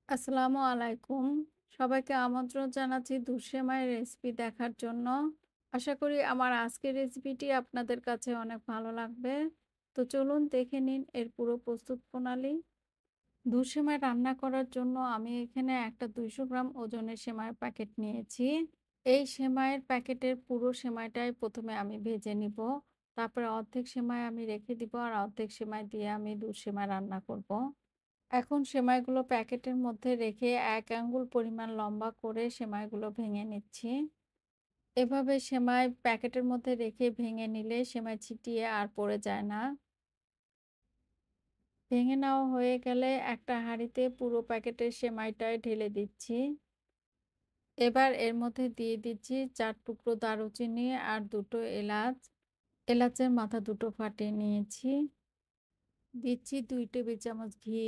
আসসালামু আলাইকুম। সবাইকে আমন্ত্রণ জানাচ্ছি দুধ সেমাইয়ের রেসিপি দেখার জন্য। আশা করি আমার আজকের রেসিপিটি আপনাদের কাছে অনেক ভালো লাগবে। তো চলুন দেখে নিন এর পুরো প্রস্তুত প্রণালী। দুধ সেমাই রান্না করার জন্য আমি এখানে একটা ২০০ গ্রাম ওজনের সেমাইয়ের প্যাকেট নিয়েছি। এই সেমাইয়ের প্যাকেটের পুরো সেমাইটাই ১ম এ আমি ভেজে নিব। তারপরে অর্ধেক সেমাই আমি রেখে দিব আর অর্ধেক সেমাই দিয়ে আমি দুধ সেমাই রান্না করব। এখন সেমাইগুলো প্যাকেটের মধ্যে রেখে ১ আঙ্গুল পরিমাণ লম্বা করে সেমাইগুলো ভেঙে নিচ্ছি। এভাবে সেমাই প্যাকেটের মধ্যে রেখে ভেঙে নিলে সেমাই ছিটিয়ে আর পড়ে যায় না। ভেঙে নেওয়া হয়ে গেলে একটা হাঁড়িতে পুরো প্যাকেটের সেমাইটাই ঢেলে দিচ্ছি। এবার এর মধ্যে দিয়ে দিচ্ছি ৪ টুকরো দারুচিনি আর ২ টো এলাচ। এলাচের মাথা দুটো ফাটিয়ে নিয়েছি। দিচ্ছি ২ টেবিল চামচ ঘি।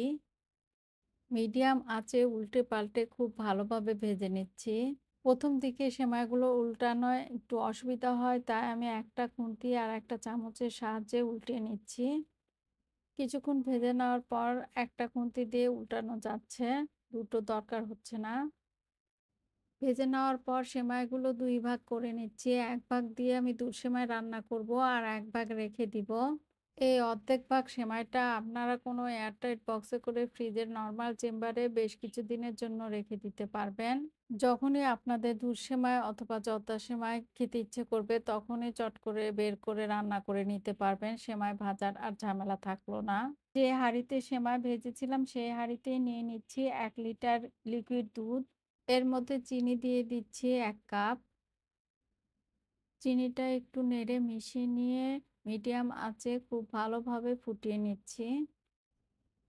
মিডিয়াম আঁচে উল্টে পাল্টে খুব ভালোভাবে ভেজে নিচ্ছি। ১ম দিকে সেমাইগুলো উল্টানোয় একটু অসুবিধা হয়, তাই আমি একটা খুন্তি আর একটা চামচের সাহায্যে উল্টিয়ে নিচ্ছি। কিছুক্ষণ ভেজে নেওয়ার পর একটা খুন্তি দিয়ে উল্টানো যাচ্ছে, দুটো দরকার হচ্ছে না। ভেজে নেওয়ার পর সেমাইগুলো ২ ভাগ করে নিচ্ছি। ১ ভাগ দিয়ে আমি দুধ সেমাই রান্না করব আর ১ ভাগ রেখে দিব। এই অর্ধেক ভাগ সেমাইটা আপনারা কোনো এয়ারটাইট বক্সে করে ফ্রিজের নরমাল চেম্বারে বেশ কিছুদিনের জন্য রেখে দিতে পারবেন। যখনই আপনাদের দুধ সেমাই অথবা জর্দা সেমাই খেতে ইচ্ছে করবে, তখনই চট করে বের করে রান্না করে নিতে পারবেন। সেমাই ভাজার আর ঝামেলা থাকলো না। যে হাঁড়িতে সেমাই ভেজেছিলাম সেই হাঁড়িতেই নিয়ে নিচ্ছি ১ লিটার লিকুইড দুধ। এর মধ্যে চিনি দিয়ে দিচ্ছি ১ কাপ। চিনিটা একটু নেড়ে মিশিয়ে নিয়ে মিডিয়াম আঁচে খুব ভালোভাবে ফুটিয়ে নিচ্ছি।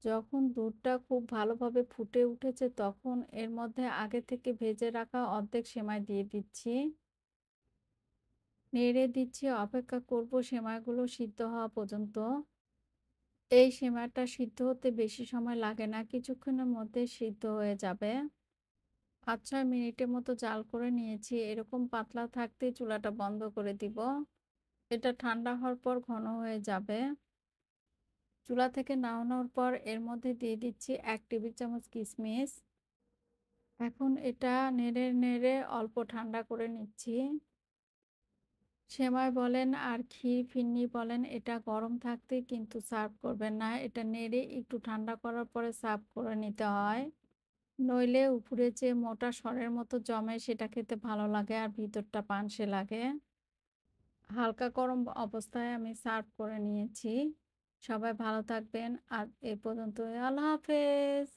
যখন দুধটা খুব ভালোভাবে ফুটে উঠেছে তখন এর মধ্যে আগে থেকে ভেজে রাখা অর্ধেক সেমাই দিয়ে দিচ্ছি। নেড়ে দিচ্ছি, অপেক্ষা করব সেমাইগুলো সিদ্ধ হওয়া পর্যন্ত। এই সেমাইটা সিদ্ধ হতে বেশি সময় লাগে না, কিছুক্ষণের মধ্যে সিদ্ধ হয়ে যাবে। ৫-৬ মিনিটের মতো জাল করে নিয়েছি। এরকম পাতলা থাকতেই চুলাটা বন্ধ করে দিব। এটা ঠান্ডা হওয়ার পর ঘন হয়ে যাবে। চুলা থেকে নামানোর পর এর মধ্যে দিয়ে দিচ্ছি ১ টেবিল চামচ কিশমিশ। এখন এটা নেড়ে নেড়ে অল্প ঠান্ডা করে নিচ্ছি। সেমাই বলেন আর ক্ষীর ফিরনি বলেন, এটা গরম থাকতেই কিন্তু সার্ভ করবেন না। এটা নেড়ে একটু ঠান্ডা করার পরে সার্ভ করে নিতে হয়। নইলে উপরে যে মোটা সরের মতো জমে সেটা খেতে ভালো লাগে আর ভিতরটা পানসে লাগে। হালকা গরম অবস্থায় আমি সার্ভ করে নিয়েছি। সবাই ভালো থাকবেন। আজ এ পর্যন্তই। আল্লাহ হাফেজ।